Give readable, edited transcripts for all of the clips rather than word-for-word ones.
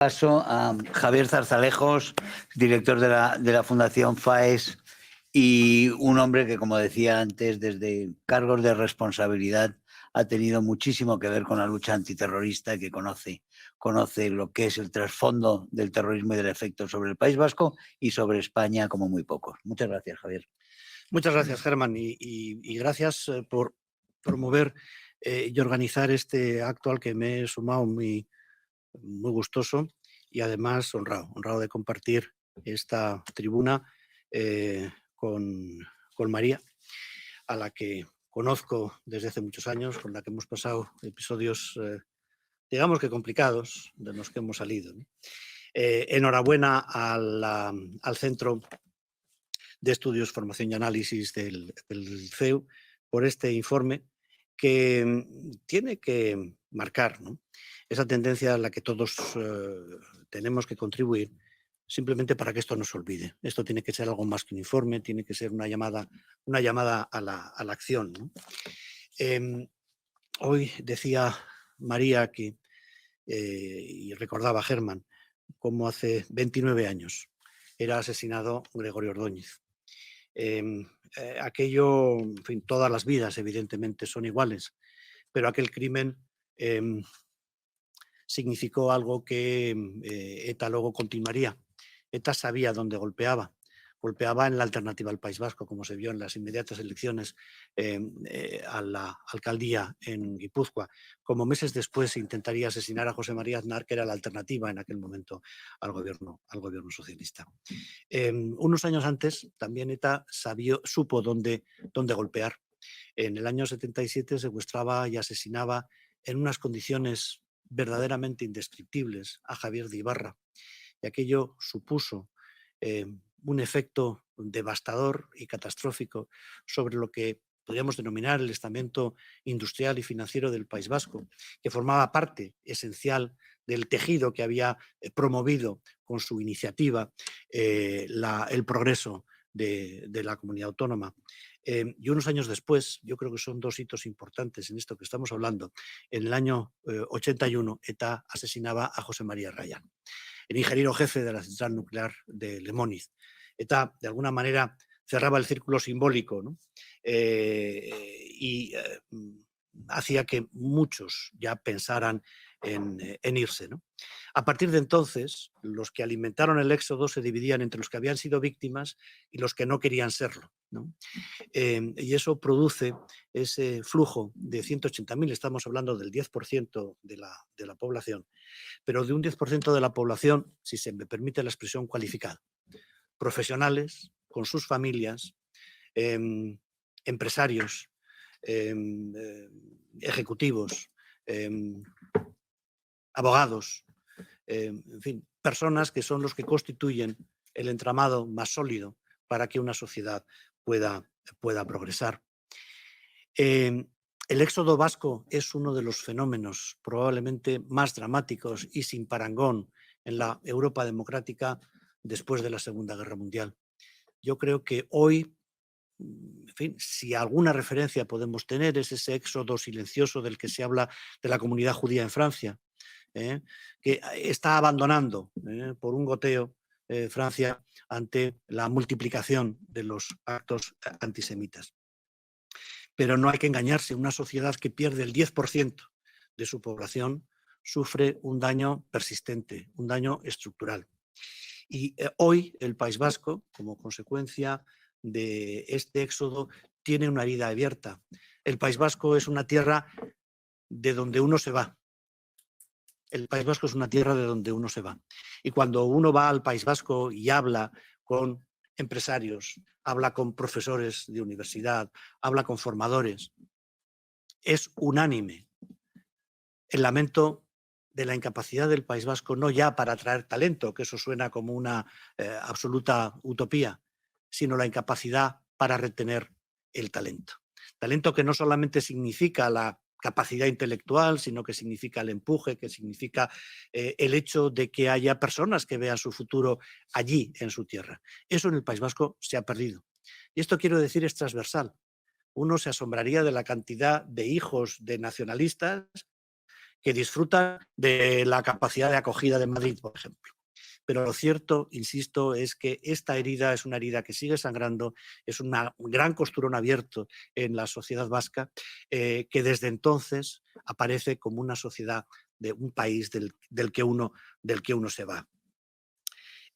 Paso a Javier Zarzalejos, director de la Fundación FAES, y un hombre que, como decía antes, desde cargos de responsabilidad ha tenido muchísimo que ver con la lucha antiterrorista y que conoce lo que es el trasfondo del terrorismo y del efecto sobre el País Vasco y sobre España como muy pocos. Muchas gracias, Javier. Muchas gracias, Germán, y gracias por promover y organizar este acto al que me he sumado muy gustoso y además honrado de compartir esta tribuna con María, a la que conozco desde hace muchos años, con la que hemos pasado episodios, digamos que complicados, de los que hemos salido, ¿no? Enhorabuena al Centro de Estudios, Formación y Análisis del CEU por este informe que tiene que marcar, ¿no?, esa tendencia a la que todos tenemos que contribuir, simplemente para que esto no se olvide. Esto tiene que ser algo más que un informe, tiene que ser una llamada a la acción, ¿no? Hoy decía María que, y recordaba Germán, cómo hace 29 años era asesinado Gregorio Ordóñez. Aquello, en fin, todas las vidas evidentemente son iguales, pero aquel crimen significó algo que ETA luego continuaría. ETA sabía dónde golpeaba. Golpeaba en la alternativa al País Vasco, como se vio en las inmediatas elecciones a la alcaldía en Guipúzcoa. Como meses después intentaría asesinar a José María Aznar, que era la alternativa en aquel momento al gobierno socialista. Unos años antes también ETA supo dónde golpear. En el año 77 secuestraba y asesinaba en unas condiciones verdaderamente indescriptibles a Javier de Ibarra, y aquello supuso un efecto devastador y catastrófico sobre lo que podríamos denominar el estamento industrial y financiero del País Vasco, que formaba parte esencial del tejido que había promovido con su iniciativa el progreso de la comunidad autónoma. Y unos años después, yo creo que son dos hitos importantes en esto que estamos hablando. En el año 81, ETA asesinaba a José María Rayán, el ingeniero jefe de la central nuclear de Lemóniz. ETA, de alguna manera, cerraba el círculo simbólico, ¿no? Y hacía que muchos ya pensaran en irse, ¿no? A partir de entonces, los que alimentaron el éxodo se dividían entre los que habían sido víctimas y los que no querían serlo, ¿no? Y eso produce ese flujo de 180.000, estamos hablando del 10% de la población, pero de un 10% de la población, si se me permite la expresión, cualificada. Profesionales, con sus familias, empresarios, ejecutivos, abogados, en fin, personas que son los que constituyen el entramado más sólido para que una sociedad pueda progresar. El éxodo vasco es uno de los fenómenos probablemente más dramáticos y sin parangón en la Europa democrática después de la Segunda Guerra Mundial. Yo creo que hoy, en fin, si alguna referencia podemos tener, es ese éxodo silencioso del que se habla de la comunidad judía en Francia, que está abandonando por un goteo Francia ante la multiplicación de los actos antisemitas. Pero no hay que engañarse, una sociedad que pierde el 10% de su población sufre un daño persistente, un daño estructural. Y hoy el País Vasco, como consecuencia de este éxodo, tiene una herida abierta. El País Vasco es una tierra de donde uno se va. El País Vasco es una tierra de donde uno se va. Y cuando uno va al País Vasco y habla con empresarios, habla con profesores de universidad, habla con formadores, es unánime el lamento de la incapacidad del País Vasco, no ya para atraer talento, que eso suena como una absoluta utopía, sino la incapacidad para retener el talento. Talento que no solamente significa la capacidad intelectual, sino que significa el empuje, que significa el hecho de que haya personas que vean su futuro allí, en su tierra. Eso en el País Vasco se ha perdido. Y esto, quiero decir, es transversal. Uno se asombraría de la cantidad de hijos de nacionalistas que disfrutan de la capacidad de acogida de Madrid, por ejemplo. Pero lo cierto, insisto, es que esta herida es una herida que sigue sangrando, es un gran costurón abierto en la sociedad vasca, que desde entonces aparece como una sociedad de un país del que uno se va.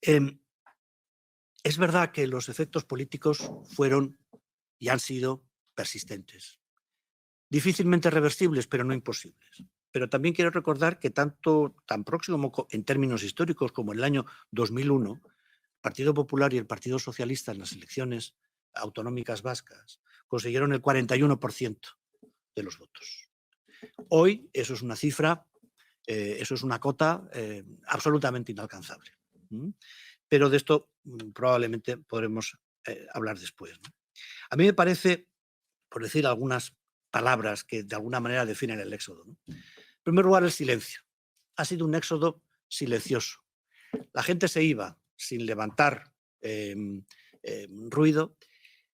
Es verdad que los efectos políticos fueron y han sido persistentes, difícilmente reversibles, pero no imposibles. Pero también quiero recordar que tan próximo en términos históricos como en el año 2001, el Partido Popular y el Partido Socialista en las elecciones autonómicas vascas consiguieron el 41% de los votos. Hoy eso es una cifra, eso es una cota absolutamente inalcanzable. Pero de esto probablemente podremos hablar después, ¿no? A mí me parece, por decir algunas palabras que de alguna manera definen el éxodo, ¿no? En primer lugar, el silencio. Ha sido un éxodo silencioso. La gente se iba sin levantar ruido,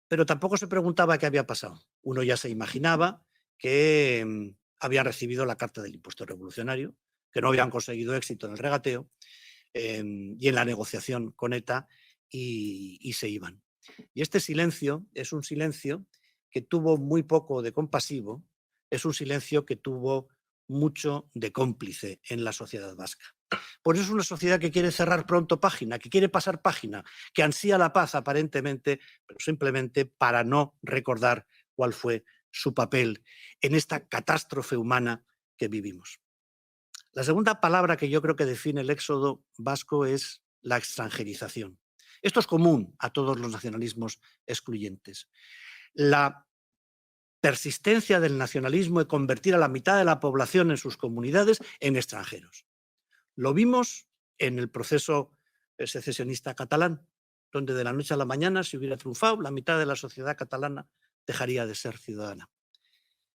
pero tampoco se preguntaba qué había pasado. Uno ya se imaginaba que habían recibido la carta del impuesto revolucionario, que no habían conseguido éxito en el regateo y en la negociación con ETA y se iban. Y este silencio es un silencio que tuvo muy poco de compasivo, es un silencio que tuvo mucho de cómplice en la sociedad vasca. Por eso es una sociedad que quiere cerrar pronto página, que quiere pasar página, que ansía la paz aparentemente, pero simplemente para no recordar cuál fue su papel en esta catástrofe humana que vivimos. La segunda palabra que yo creo que define el éxodo vasco es la extranjerización. Esto es común a todos los nacionalismos excluyentes. La persistencia del nacionalismo de convertir a la mitad de la población en sus comunidades en extranjeros. Lo vimos en el proceso secesionista catalán, donde de la noche a la mañana, si hubiera triunfado, la mitad de la sociedad catalana dejaría de ser ciudadana.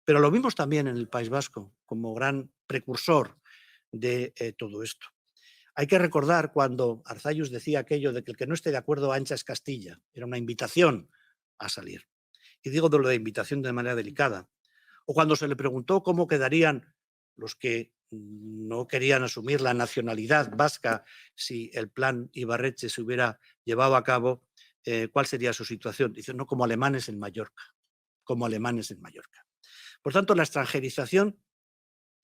Pero lo vimos también en el País Vasco como gran precursor de todo esto. Hay que recordar cuando Arzallus decía aquello de que el que no esté de acuerdo ancha es Castilla. Era una invitación a salir. Y digo de lo de invitación de manera delicada. O cuando se le preguntó cómo quedarían los que no querían asumir la nacionalidad vasca si el plan Ibarretxe se hubiera llevado a cabo, ¿cuál sería su situación? Dicen, no, como alemanes en Mallorca. Como alemanes en Mallorca. Por tanto, la extranjerización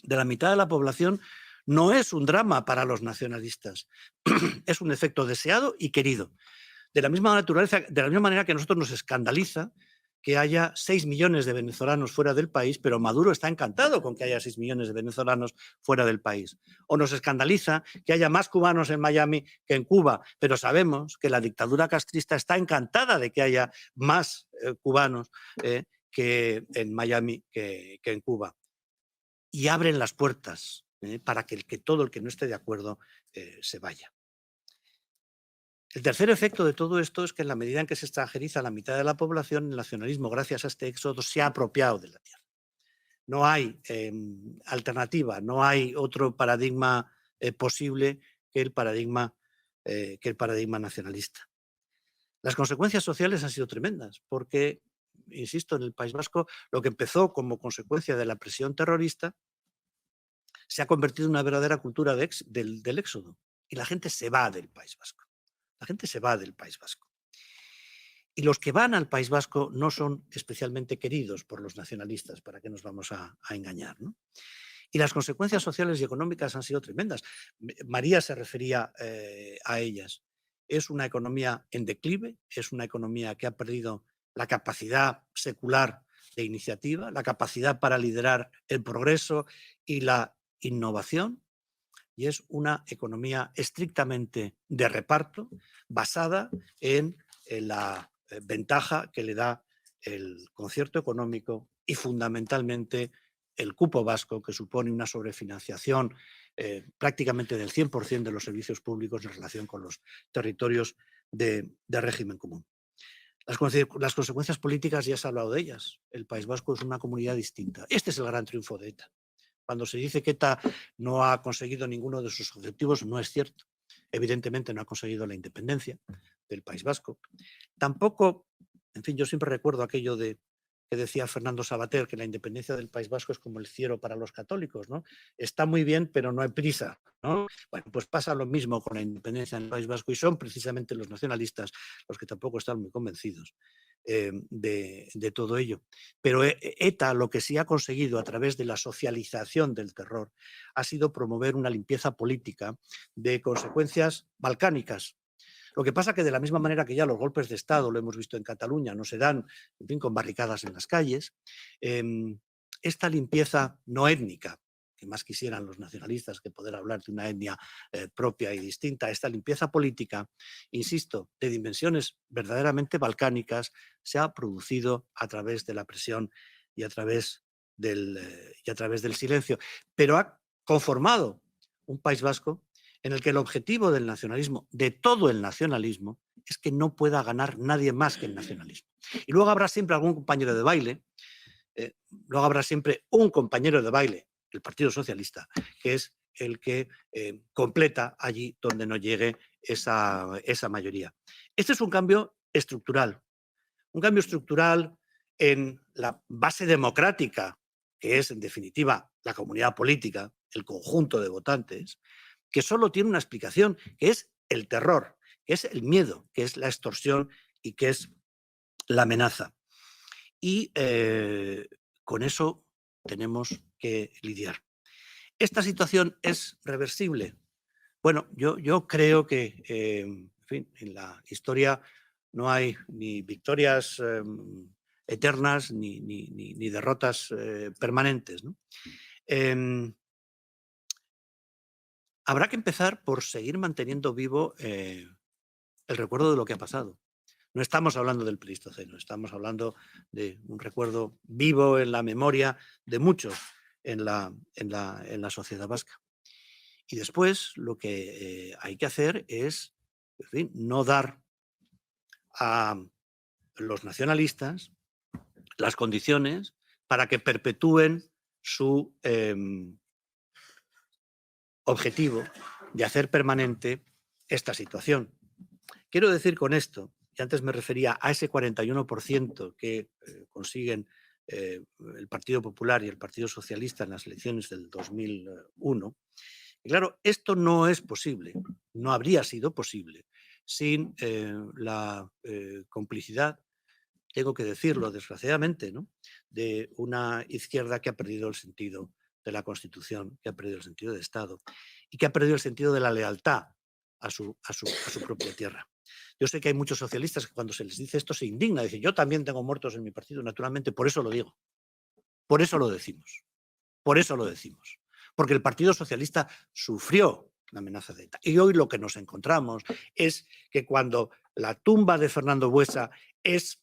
de la mitad de la población no es un drama para los nacionalistas, es un efecto deseado y querido. De la misma naturaleza, de la misma manera que a nosotros nos escandaliza que haya 6 millones de venezolanos fuera del país, pero Maduro está encantado con que haya 6 millones de venezolanos fuera del país. O nos escandaliza que haya más cubanos en Miami que en Cuba, pero sabemos que la dictadura castrista está encantada de que haya más cubanos que en Miami que en Cuba. Y abren las puertas para que todo el que no esté de acuerdo se vaya. El tercer efecto de todo esto es que en la medida en que se extranjeriza la mitad de la población, el nacionalismo, gracias a este éxodo, se ha apropiado de la tierra. No hay alternativa, no hay otro paradigma posible que el paradigma nacionalista. Las consecuencias sociales han sido tremendas, porque, insisto, en el País Vasco, lo que empezó como consecuencia de la presión terrorista se ha convertido en una verdadera cultura del éxodo. Y la gente se va del País Vasco. La gente se va del País Vasco. Y los que van al País Vasco no son especialmente queridos por los nacionalistas, para que nos vamos a engañar, ¿no? Y las consecuencias sociales y económicas han sido tremendas. María se refería a ellas. Es una economía en declive, es una economía que ha perdido la capacidad secular de iniciativa, la capacidad para liderar el progreso y la innovación, y es una economía estrictamente de reparto basada en la ventaja que le da el concierto económico y fundamentalmente el cupo vasco, que supone una sobrefinanciación prácticamente del 100% de los servicios públicos en relación con los territorios de régimen común. Las consecuencias políticas ya se ha hablado de ellas. El País Vasco es una comunidad distinta. Este es el gran triunfo de ETA. Cuando se dice que ETA no ha conseguido ninguno de sus objetivos, no es cierto. Evidentemente no ha conseguido la independencia del País Vasco. Tampoco, en fin, yo siempre recuerdo aquello de que decía Fernando Savater, que la independencia del País Vasco es como el cielo para los católicos, ¿no? Está muy bien, pero no hay prisa, ¿no? Bueno, pues pasa lo mismo con la independencia en el País Vasco y son precisamente los nacionalistas los que tampoco están muy convencidos de todo ello. Pero ETA lo que sí ha conseguido a través de la socialización del terror ha sido promover una limpieza política de consecuencias balcánicas. Lo que pasa que de la misma manera que ya los golpes de Estado, lo hemos visto en Cataluña, no se dan, en fin, con barricadas en las calles, esta limpieza no étnica, que más quisieran los nacionalistas que poder hablar de una etnia propia y distinta, esta limpieza política, insisto, de dimensiones verdaderamente balcánicas, se ha producido a través de la presión y a través del silencio, pero ha conformado un País Vasco en el que el objetivo del nacionalismo, de todo el nacionalismo, es que no pueda ganar nadie más que el nacionalismo. Y luego habrá siempre algún compañero de baile, luego habrá siempre un compañero de baile, el Partido Socialista, que es el que completa allí donde no llegue esa mayoría. Este es un cambio estructural en la base democrática, que es en definitiva la comunidad política, el conjunto de votantes, que solo tiene una explicación, que es el terror, que es el miedo, que es la extorsión y que es la amenaza. Y con eso tenemos que lidiar. ¿Esta situación es reversible? Bueno, yo creo que, en fin, en la historia no hay ni victorias eternas ni derrotas permanentes, ¿no? Habrá que empezar por seguir manteniendo vivo el recuerdo de lo que ha pasado. No estamos hablando del Pleistoceno, estamos hablando de un recuerdo vivo en la memoria de muchos en la sociedad vasca. Y después lo que hay que hacer es, en fin, no dar a los nacionalistas las condiciones para que perpetúen su objetivo de hacer permanente esta situación. Quiero decir con esto, y antes me refería a ese 41% que consiguen el Partido Popular y el Partido Socialista en las elecciones del 2001, y claro, esto no es posible, no habría sido posible sin la complicidad, tengo que decirlo desgraciadamente, ¿no?, de una izquierda que ha perdido el sentido de la Constitución, que ha perdido el sentido de Estado y que ha perdido el sentido de la lealtad a su propia tierra. Yo sé que hay muchos socialistas que cuando se les dice esto se indignan, dicen, yo también tengo muertos en mi partido, naturalmente, por eso lo digo, por eso lo decimos, porque el Partido Socialista sufrió la amenaza de ETA. Y hoy lo que nos encontramos es que cuando la tumba de Fernando Buesa es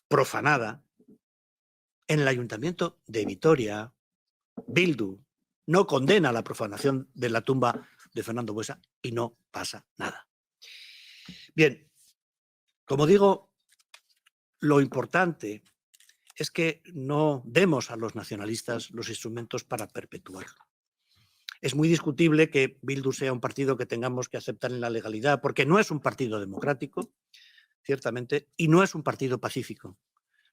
profanada, en el Ayuntamiento de Vitoria, Bildu no condena la profanación de la tumba de Fernando Buesa y no pasa nada. Bien, como digo, lo importante es que no demos a los nacionalistas los instrumentos para perpetuarlo. Es muy discutible que Bildu sea un partido que tengamos que aceptar en la legalidad, porque no es un partido democrático, ciertamente, y no es un partido pacífico.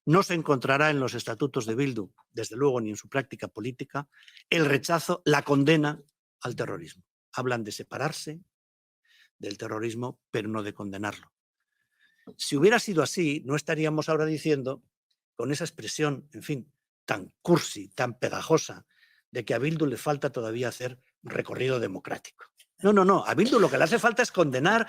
No se encontrará en los estatutos de Bildu, desde luego ni en su práctica política, el rechazo, la condena al terrorismo. Hablan de separarse del terrorismo, pero no de condenarlo. Si hubiera sido así, no estaríamos ahora diciendo, con esa expresión, en fin, tan cursi, tan pegajosa, de que a Bildu le falta todavía hacer recorrido democrático. No. A Bildu lo que le hace falta es condenar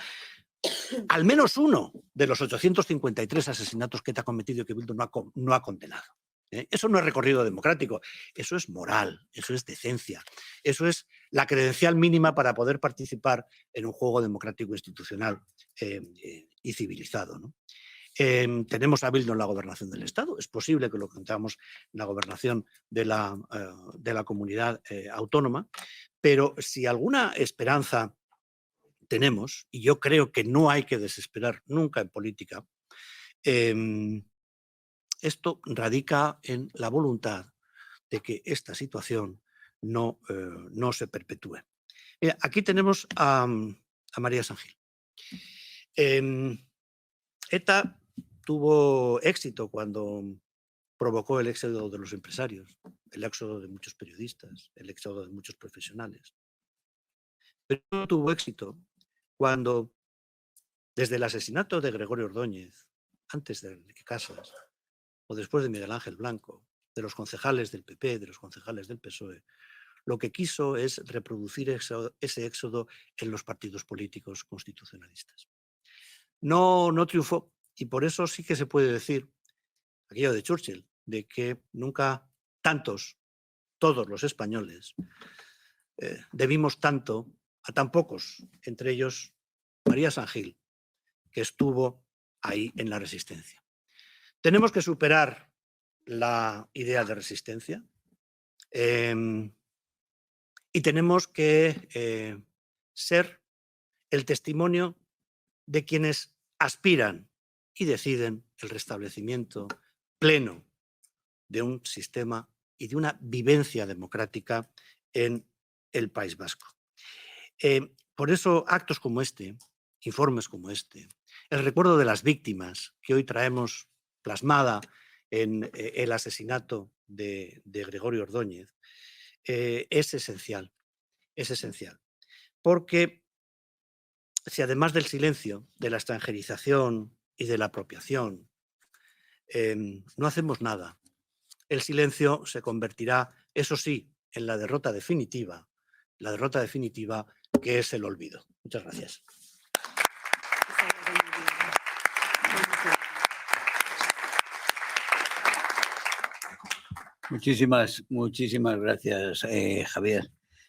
al menos uno de los 853 asesinatos que ETA ha cometido y que Bildu no ha condenado. Eso no es recorrido democrático, eso es moral, eso es decencia, eso es la credencial mínima para poder participar en un juego democrático institucional y civilizado, ¿no? Tenemos a Bildu en la gobernación del Estado, es posible que lo contamos en la gobernación de la comunidad autónoma, pero si alguna esperanza tenemos, y yo creo que no hay que desesperar nunca en política, esto radica en la voluntad de que esta situación no se perpetúe. Mira, aquí tenemos a María San Gil. ETA tuvo éxito cuando provocó el éxodo de los empresarios, el éxodo de muchos periodistas, el éxodo de muchos profesionales. Pero no tuvo éxito cuando, desde el asesinato de Gregorio Ordóñez, antes de Casas, o después de Miguel Ángel Blanco, de los concejales del PP, de los concejales del PSOE, lo que quiso es reproducir ese éxodo en los partidos políticos constitucionalistas. No triunfó, y por eso sí que se puede decir, aquello de Churchill, de que nunca todos los españoles, debimos tanto a tan pocos, entre ellos María San Gil, que estuvo ahí en la resistencia. Tenemos que superar la idea de resistencia y tenemos que ser el testimonio de quienes aspiran y deciden el restablecimiento pleno de un sistema y de una vivencia democrática en el País Vasco. Por eso actos como este, informes como este, el recuerdo de las víctimas que hoy traemos plasmada en el asesinato de Gregorio Ordóñez, es esencial, porque si además del silencio, de la extranjerización y de la apropiación, no hacemos nada, el silencio se convertirá, eso sí, en la derrota definitiva que es el olvido. Muchas gracias. Muchísimas gracias, Javier.